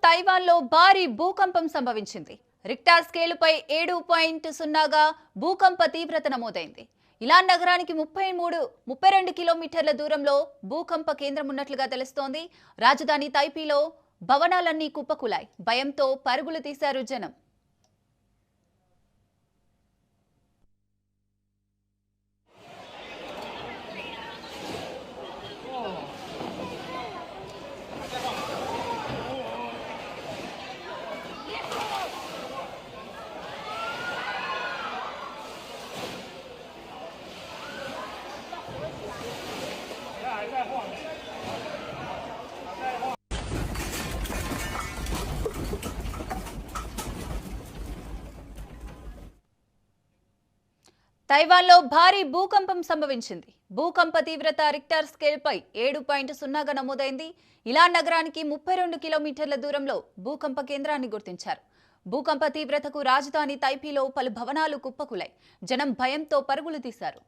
తైవాన్లో భారీ భూకంపం సంభవించింది. రిక్టార్ స్కేలుపై 7.0గా భూకంప తీవ్రత నమోదైంది. ఇలాన్ నగరానికి 32 కిలోమీటర్ల దూరంలో భూకంప కేంద్రం ఉన్నట్లుగా తెలుస్తోంది. రాజధాని తైపీలో భవనాలన్నీ కుప్పకూలాయి. భయంతో పరుగులు తీశారు జనం. తైవాన్లో భారీ భూకంపం సంభవించింది. భూకంప తీవ్రత రిక్టర్ స్కేల్పై 7.0గా నమోదైంది. ఇలాన్ నగరానికి 32 కిలోమీటర్ల దూరంలో భూకంప కేంద్రాన్ని గుర్తించారు. భూకంప తీవ్రతకు రాజధాని తైపీలో పలు భవనాలు కుప్పకూలాయి. జనం భయంతో పరుగులు తీశారు.